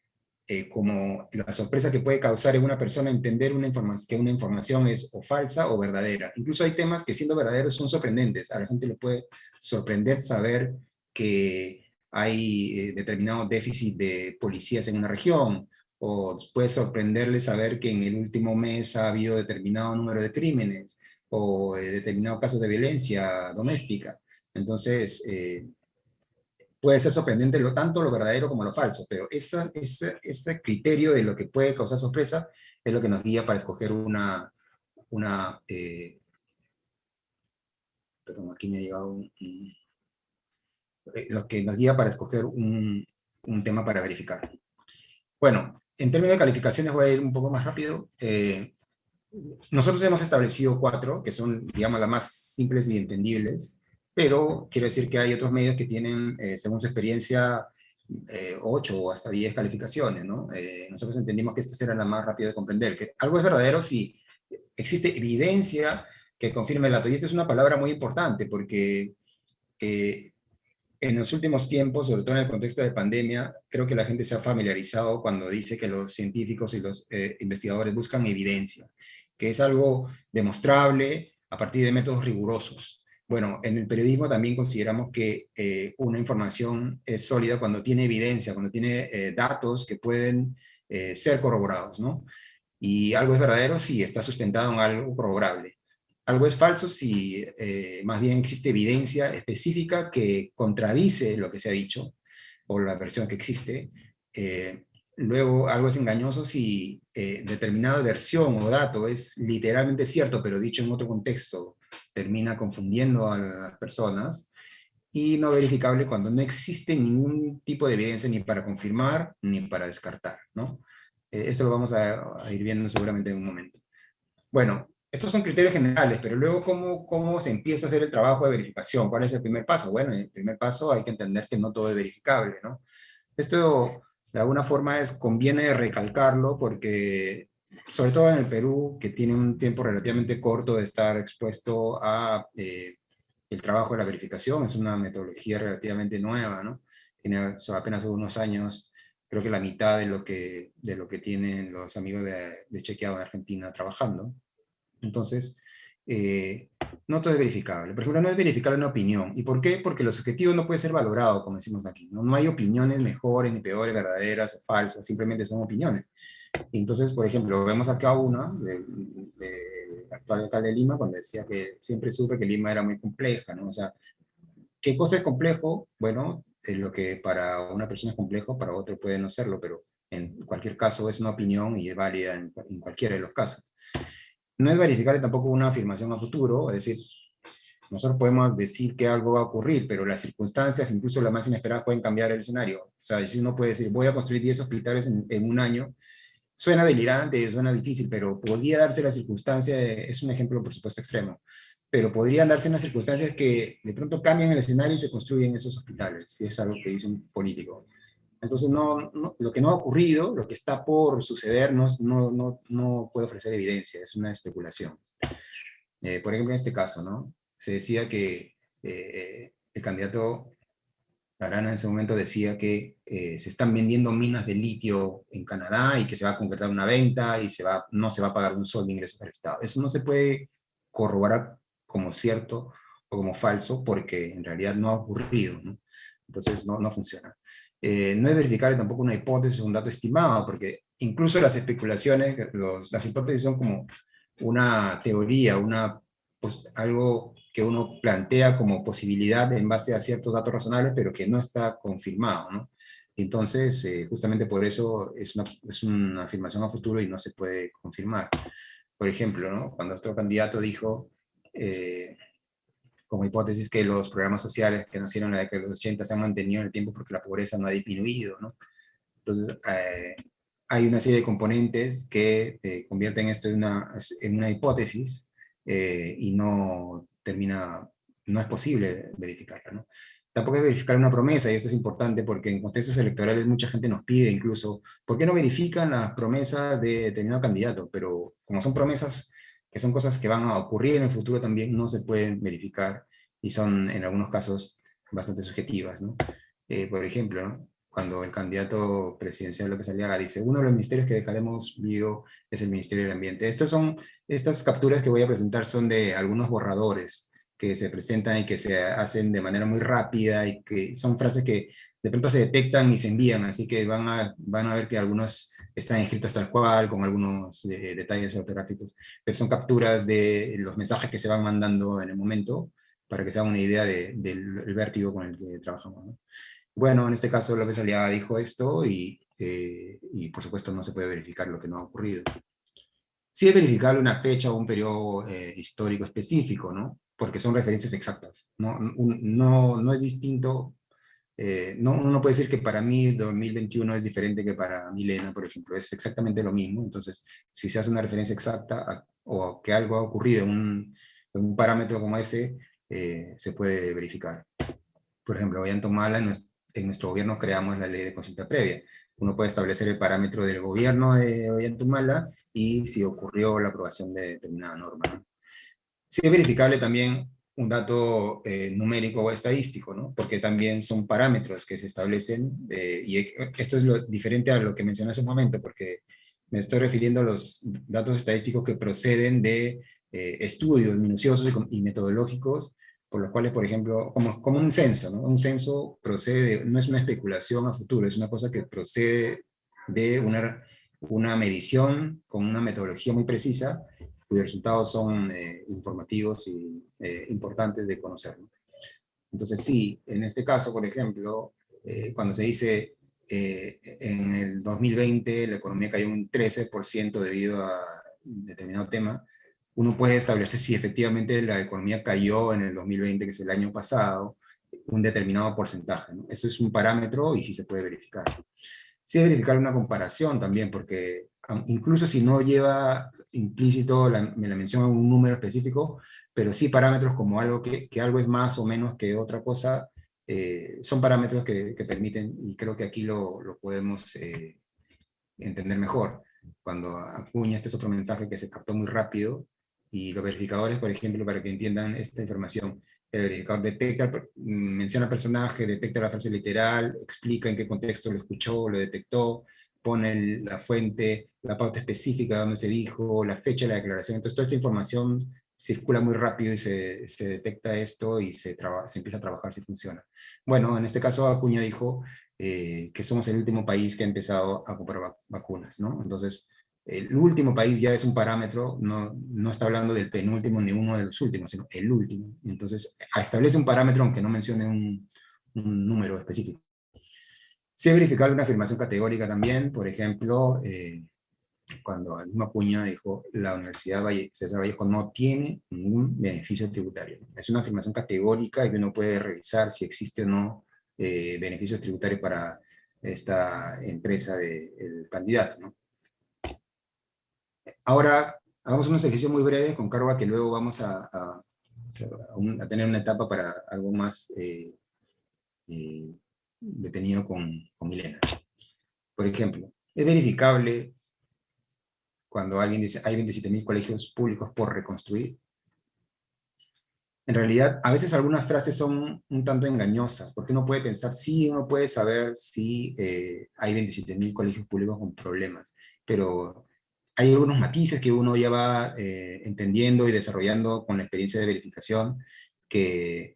como la sorpresa que puede causar en una persona entender que una información es o falsa o verdadera. Incluso hay temas que siendo verdaderos son sorprendentes. A la gente le puede sorprender saber que hay determinado déficit de policías en una región, o puede sorprenderle saber que en el último mes ha habido determinado número de crímenes, o determinados casos de violencia doméstica. Entonces, puede ser sorprendente tanto lo verdadero como lo falso, pero ese criterio de lo que puede causar sorpresa es lo que nos guía para escoger perdón, aquí me ha llegado lo que nos guía para escoger un tema para verificar. Bueno, en términos de calificaciones voy a ir un poco más rápido. Nosotros hemos establecido 4, que son, digamos, las más simples y entendibles, pero quiero decir que hay otros medios que tienen, según su experiencia, 8 o hasta 10 calificaciones, ¿no? Nosotros entendimos que estas eran las más rápidas de comprender, que algo es verdadero si existe evidencia que confirme el dato. Y esta es una palabra muy importante, porque en los últimos tiempos, sobre todo en el contexto de pandemia, creo que la gente se ha familiarizado cuando dice que los científicos y los investigadores buscan evidencia, que es algo demostrable a partir de métodos rigurosos. Bueno, en el periodismo también consideramos que una información es sólida cuando tiene evidencia, cuando tiene datos que pueden ser corroborados, ¿no? Y algo es verdadero si está sustentado en algo corroborable. Algo es falso si más bien existe evidencia específica que contradice lo que se ha dicho, o la versión que existe. Luego, algo es engañoso si determinada versión o dato es literalmente cierto, pero dicho en otro contexto, termina confundiendo a las personas. Y no verificable cuando no existe ningún tipo de evidencia ni para confirmar ni para descartar, ¿no? Eso lo vamos a ir viendo seguramente en un momento. Bueno, estos son criterios generales, pero luego, ¿cómo se empieza a hacer el trabajo de verificación? ¿Cuál es el primer paso? Bueno, en el primer paso hay que entender que no todo es verificable, ¿no? Esto, de alguna forma, conviene recalcarlo porque, sobre todo en el Perú, que tiene un tiempo relativamente corto de estar expuesto a el trabajo de la verificación, es una metodología relativamente nueva, ¿no? Tiene apenas unos años, creo que la mitad de lo que tienen los amigos de Chequeado en Argentina trabajando. Entonces, no todo es verificable. Por ejemplo, no es verificable una opinión. ¿Y por qué? Porque lo subjetivo no puede ser valorado, como decimos aquí, ¿no? No hay opiniones mejores ni peores, verdaderas o falsas, simplemente son opiniones. Entonces, por ejemplo, vemos acá una del actual alcalde de Lima, cuando decía que siempre supe que Lima era muy compleja, ¿no? O sea, ¿qué cosa es complejo? Bueno, lo que para una persona es complejo, para otro puede no serlo, pero en cualquier caso es una opinión y es válida en cualquiera de los casos. No es verificable tampoco una afirmación a futuro, es decir, nosotros podemos decir que algo va a ocurrir, pero las circunstancias, incluso las más inesperadas, pueden cambiar el escenario. O sea, si uno puede decir, voy a construir 10 hospitales en un año, suena delirante, suena difícil, pero podría darse la circunstancia, es un ejemplo por supuesto extremo, pero podrían darse unas circunstancias que de pronto cambian el escenario y se construyen esos hospitales, si es algo que dice un político. Entonces, lo que no ha ocurrido, lo que está por suceder, no puede ofrecer evidencia, es una especulación. Por ejemplo, en este caso, ¿no? Se decía que el candidato Arana en ese momento decía que se están vendiendo minas de litio en Canadá y que se va a concretar una venta y no se va a pagar un sol de ingresos al Estado. Eso no se puede corroborar como cierto o como falso porque en realidad no ha ocurrido, ¿no? Entonces no funciona. No es verificable tampoco una hipótesis o un dato estimado, porque incluso las especulaciones, las hipótesis son como una teoría, algo que uno plantea como posibilidad en base a ciertos datos razonables, pero que no está confirmado, ¿no? Entonces, justamente por eso es una afirmación a futuro y no se puede confirmar. Por ejemplo, ¿no? Cuando nuestro candidato dijo como hipótesis que los programas sociales que nacieron en la década de los 80 se han mantenido en el tiempo porque la pobreza no ha disminuido, ¿no? Entonces, hay una serie de componentes que convierten esto en una hipótesis y no es posible verificarla, ¿no? Tampoco es verificar una promesa, y esto es importante porque en contextos electorales mucha gente nos pide incluso, ¿por qué no verifican las promesas de determinado candidato? Pero como son promesas que son cosas que van a ocurrir en el futuro también, no se pueden verificar y son en algunos casos bastante subjetivas, ¿no? Por ejemplo, ¿no? Cuando el candidato presidencial López Aliaga dice, uno de los ministerios que dejaremos vivo es el Ministerio del Ambiente. Estas capturas que voy a presentar son de algunos borradores que se presentan y que se hacen de manera muy rápida y que son frases que de pronto se detectan y se envían, así que van a ver que algunos están escritos tal cual, con algunos detalles ortográficos, pero son capturas de los mensajes que se van mandando en el momento, para que se haga una idea del vértigo con el que trabajamos, ¿no? Bueno, en este caso López Aliaga dijo esto y por supuesto no se puede verificar lo que no ha ocurrido. Sí es verificable una fecha o un periodo histórico específico, ¿no? Porque son referencias exactas. No es distinto. Uno puede decir que para mí 2021 es diferente que para Milena, por ejemplo. Es exactamente lo mismo. Entonces, si se hace una referencia exacta o que algo ha ocurrido en un parámetro como ese, se puede verificar. Por ejemplo, Ollanta-Humala, en nuestro gobierno creamos la ley de consulta previa. Uno puede establecer el parámetro del gobierno de Ollanta-Humala y si ocurrió la aprobación de determinada norma, ¿no? Sí es verificable también un dato numérico o estadístico, ¿no? Porque también son parámetros que se establecen, y esto es lo diferente a lo que mencioné hace un momento, porque me estoy refiriendo a los datos estadísticos que proceden de estudios minuciosos y metodológicos, por los cuales, por ejemplo, como un censo, ¿no? Un censo procede, no es una especulación a futuro, es una cosa que procede de una medición con una metodología muy precisa, cuyos resultados son informativos y importantes de conocer, ¿no? Entonces sí, en este caso, por ejemplo, cuando se dice en el 2020 la economía cayó un 13% debido a determinado tema, uno puede establecer si efectivamente la economía cayó en el 2020, que es el año pasado, un determinado porcentaje, ¿no? Eso es un parámetro y sí se puede verificar. Sí verificar una comparación también, porque incluso si no lleva implícito la mención a un número específico, pero sí parámetros como algo que algo es más o menos que otra cosa, son parámetros que permiten, y creo que aquí lo podemos entender mejor. Cuando acuña, este es otro mensaje que se captó muy rápido, y los verificadores, por ejemplo, para que entiendan esta información, el verificador menciona al personaje, detecta la frase literal, explica en qué contexto lo escuchó, lo detectó, pone la fuente, la pauta específica donde se dijo, la fecha de la declaración. Entonces toda esta información circula muy rápido y se detecta esto y se empieza a trabajar si funciona. Bueno, en este caso Acuña dijo que somos el último país que ha empezado a comprar vacunas, ¿no? Entonces, el último país ya es un parámetro, no está hablando del penúltimo ni uno de los últimos, sino el último. Entonces, establece un parámetro aunque no mencione un número específico. Sí, verificar una afirmación categórica también, por ejemplo, cuando el mismo Acuña dijo, la Universidad César Vallejo no tiene ningún beneficio tributario. Es una afirmación categórica y uno puede revisar si existe o no beneficios tributarios para esta empresa del candidato, ¿no? Ahora, hagamos un ejercicio muy breve con cargo a que luego vamos a tener una etapa para algo más detenido con Milena. Por ejemplo, es verificable cuando alguien dice hay 27.000 colegios públicos por reconstruir. En realidad, a veces algunas frases son un tanto engañosas, porque uno puede pensar, sí, uno puede saber si hay 27.000 colegios públicos con problemas, pero hay algunos matices que uno ya va entendiendo y desarrollando con la experiencia de verificación que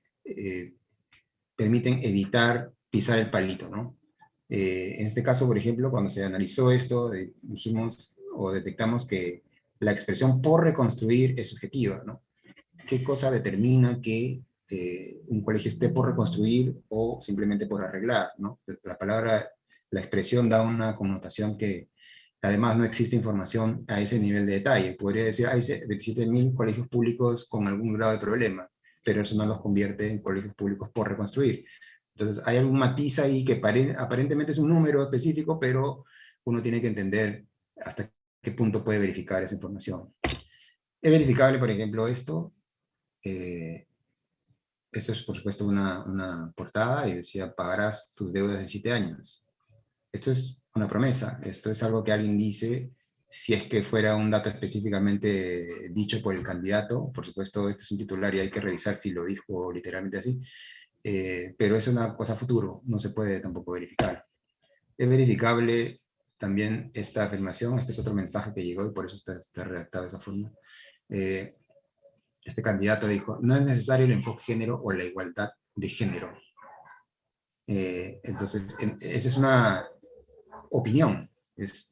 permiten evitar pisar el palito, ¿no? En este caso, por ejemplo, cuando se analizó esto, dijimos o detectamos que la expresión por reconstruir es subjetiva, ¿no? ¿Qué cosa determina que un colegio esté por reconstruir o simplemente por arreglar, ¿no? La expresión da una connotación que Además, no existe información a ese nivel de detalle. Podría decir, hay 27.000 colegios públicos con algún grado de problema, pero eso no los convierte en colegios públicos por reconstruir. Entonces, hay algún matiz ahí que aparentemente es un número específico, pero uno tiene que entender hasta qué punto puede verificar esa información. Es verificable, por ejemplo, esto. Eso es, por supuesto, una portada y decía, pagarás tus deudas en 7 años. Esto es una promesa, esto es algo que alguien dice, si es que fuera un dato específicamente dicho por el candidato, por supuesto, este es un titular y hay que revisar si lo dijo literalmente así, pero es una cosa futuro, no se puede tampoco verificar. Es verificable también esta afirmación, este es otro mensaje que llegó y por eso está redactado de esa forma. Este candidato dijo, no es necesario el enfoque género o la igualdad de género. Entonces, esa es una opinión, es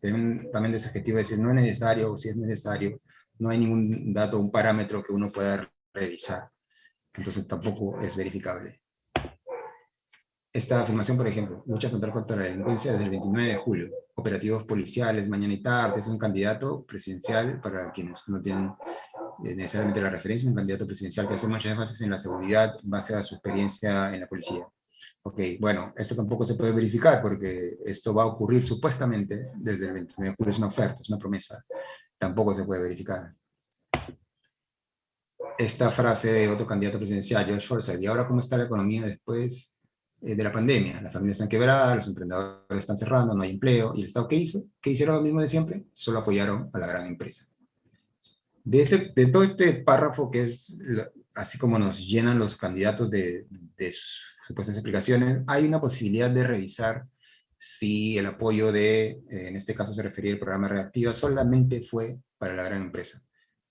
también de su objetivo decir, no es necesario, o si es necesario, no hay ningún dato, un parámetro que uno pueda revisar. Entonces tampoco es verificable. Esta afirmación, por ejemplo, lucha contra la delincuencia desde el 29 de julio, operativos policiales, mañana y tarde, es un candidato presidencial, para quienes no tienen necesariamente la referencia, un candidato presidencial que hace mucho énfasis en la seguridad base a su experiencia en la policía. Ok, bueno, esto tampoco se puede verificar porque esto va a ocurrir supuestamente desde el 29 de julio, es una oferta, es una promesa, tampoco se puede verificar. Esta frase de otro candidato presidencial, George Forsyth, ¿y ahora cómo está la economía después de la pandemia? Las familias están quebradas, los emprendedores están cerrando, no hay empleo, ¿y el Estado qué hizo? ¿Qué hicieron lo mismo de siempre? Solo apoyaron a la gran empresa. De todo este párrafo que es así como nos llenan los candidatos de sus supuestas explicaciones, hay una posibilidad de revisar si el apoyo en este caso se refería al programa Reactiva, solamente fue para la gran empresa.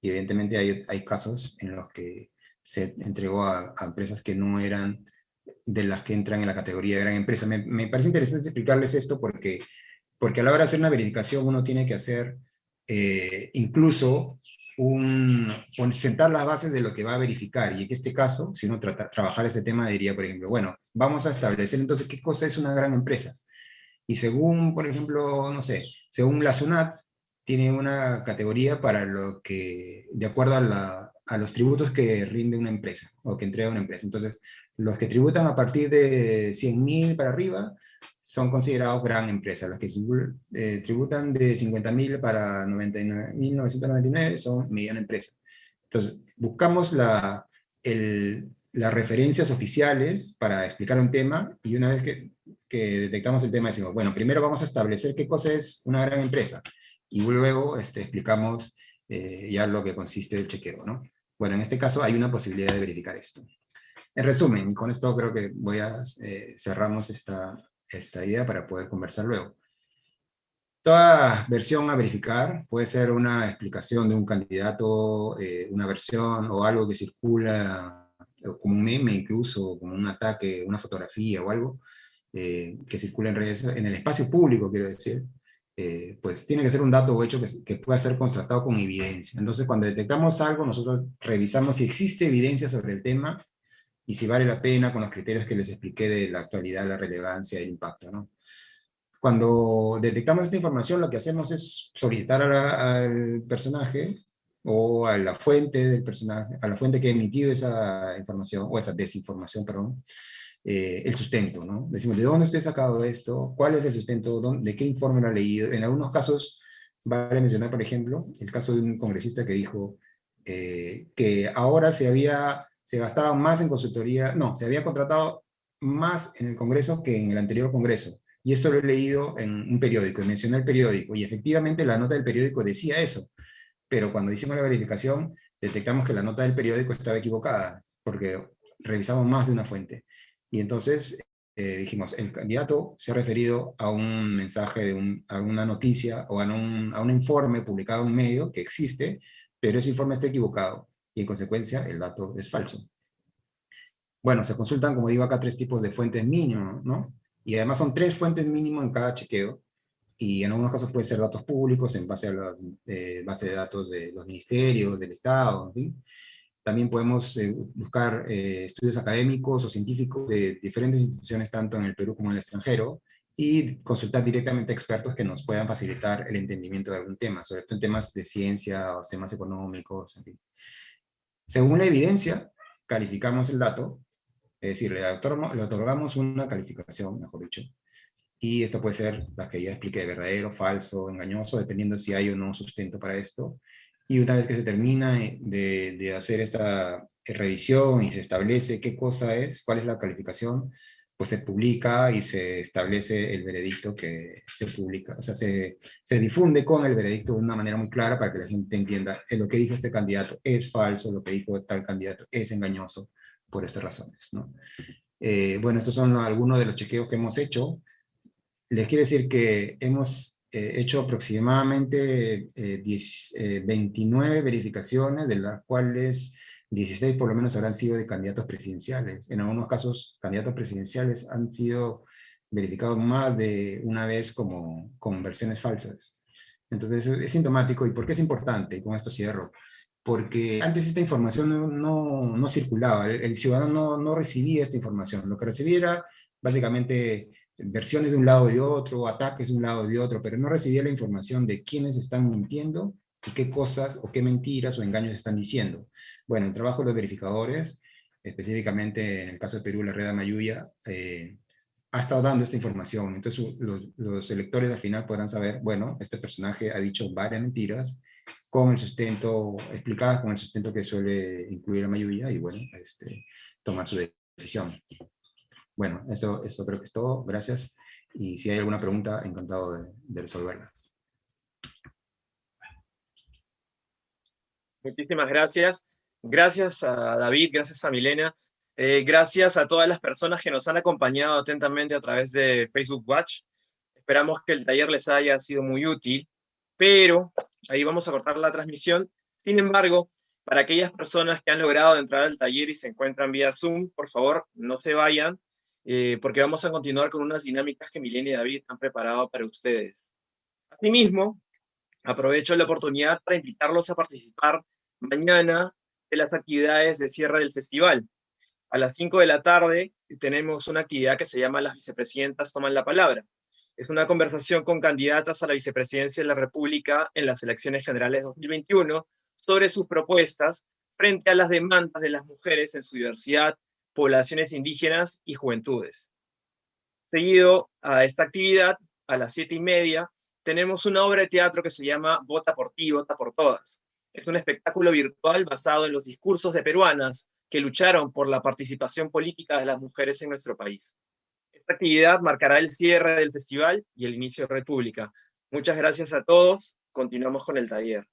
Y evidentemente hay casos en los que se entregó a empresas que no eran de las que entran en la categoría de gran empresa. Me parece interesante explicarles esto porque a la hora de hacer una verificación uno tiene que hacer incluso sentar las bases de lo que va a verificar, y en este caso, si uno trabajar ese tema, diría, por ejemplo, bueno, vamos a establecer entonces qué cosa es una gran empresa, y según, por ejemplo, no sé, según la SUNAT, tiene una categoría para lo que, de acuerdo a los tributos que rinde una empresa, o que entrega una empresa. Entonces, los que tributan a partir de 100.000 para arriba, son considerados gran empresa. Los que tributan de 50.000 para 99.999 son mediana empresa. Entonces, buscamos las referencias oficiales para explicar un tema, y una vez que detectamos el tema decimos, bueno, primero vamos a establecer qué cosa es una gran empresa, y luego explicamos ya lo que consiste el chequeo, ¿no? Bueno, en este caso hay una posibilidad de verificar esto. En resumen, con esto creo que cerramos esta idea para poder conversar luego. Toda versión a verificar puede ser una explicación de un candidato, una versión o algo que circula como un meme incluso, como un ataque, una fotografía o algo que circula en redes, en el espacio público, quiero decir, pues tiene que ser un dato o hecho que pueda ser contrastado con evidencia. Entonces, cuando detectamos algo, nosotros revisamos si existe evidencia sobre el tema y si vale la pena con los criterios que les expliqué de la actualidad, la relevancia y el impacto, ¿no? Cuando detectamos esta información, lo que hacemos es solicitar al personaje o a la fuente del personaje, a la fuente que ha emitido esa información, o esa desinformación, perdón, el sustento, ¿no? Decimos, ¿de dónde usted ha sacado esto? ¿Cuál es el sustento? ¿De qué informe lo ha leído? En algunos casos, vale mencionar, por ejemplo, el caso de un congresista que dijo que ahora se gastaba más en consultoría, no, se había contratado más en el Congreso que en el anterior Congreso. Y esto lo he leído en un periódico, y mencioné el periódico, y efectivamente la nota del periódico decía eso. Pero cuando hicimos la verificación, detectamos que la nota del periódico estaba equivocada, porque revisamos más de una fuente. Y entonces dijimos, el candidato se ha referido a un mensaje, a una noticia, o a un informe publicado en un medio que existe, pero ese informe está equivocado, y en consecuencia el dato es falso. Bueno, se consultan, como digo acá, 3 tipos de fuentes mínimo, ¿no? Y además son 3 fuentes mínimo en cada chequeo, y en algunos casos pueden ser datos públicos en base a las bases de datos de los ministerios, del Estado, en fin. También podemos buscar estudios académicos o científicos de diferentes instituciones, tanto en el Perú como en el extranjero, y consultar directamente a expertos que nos puedan facilitar el entendimiento de algún tema, sobre todo en temas de ciencia o temas económicos, en fin. Según la evidencia, calificamos el dato, es decir, le otorgamos una calificación, mejor dicho, y esto puede ser la que ya expliqué, verdadero, falso, engañoso, dependiendo si hay o no sustento para esto. Y una vez que se termina de hacer esta revisión y se establece qué cosa es, cuál es la calificación, pues se publica y se establece el veredicto que se publica. O sea, se difunde con el veredicto de una manera muy clara para que la gente entienda lo que dijo este candidato es falso, lo que dijo tal candidato es engañoso, por estas razones, ¿no? Bueno, estos son algunos de los chequeos que hemos hecho. Les quiero decir que hemos hecho aproximadamente 29 verificaciones, de las cuales 16 por lo menos habrán sido de candidatos presidenciales. En algunos casos, candidatos presidenciales han sido verificados más de una vez como versiones falsas. Entonces es sintomático. ¿Y por qué es importante? Y con esto cierro. Porque antes esta información no circulaba, el ciudadano no recibía esta información. Lo que recibía era básicamente versiones de un lado y de otro, ataques de un lado y de otro, pero no recibía la información de quiénes están mintiendo y qué cosas o qué mentiras o engaños están diciendo. Bueno, el trabajo de los verificadores, específicamente en el caso de Perú, la red Amayuya, ha estado dando esta información. Entonces los electores al final podrán saber, bueno, este personaje ha dicho varias mentiras, con el sustento, explicadas con el sustento que suele incluir Amayuya, y bueno, tomar su decisión. Bueno, eso creo que es todo. Gracias. Y si hay alguna pregunta, encantado de resolverlas. Muchísimas gracias. Gracias a David, gracias a Milena. Gracias a todas las personas que nos han acompañado atentamente a través de Facebook Watch. Esperamos que el taller les haya sido muy útil, pero ahí vamos a cortar la transmisión. Sin embargo, para aquellas personas que han logrado entrar al taller y se encuentran vía Zoom, por favor, no se vayan, porque vamos a continuar con unas dinámicas que Milena y David han preparado para ustedes. Asimismo, aprovecho la oportunidad para invitarlos a participar mañana en las actividades de cierre del festival. A las 5 de la tarde tenemos una actividad que se llama Las vicepresidentas toman la palabra. Es una conversación con candidatas a la vicepresidencia de la República en las elecciones generales 2021 sobre sus propuestas frente a las demandas de las mujeres en su diversidad, poblaciones indígenas y juventudes. Seguido a esta actividad, a las 7:30, tenemos una obra de teatro que se llama Vota por ti, vota por todas. Es un espectáculo virtual basado en los discursos de peruanas que lucharon por la participación política de las mujeres en nuestro país. Esta actividad marcará el cierre del festival y el inicio de República. Muchas gracias a todos. Continuamos con el taller.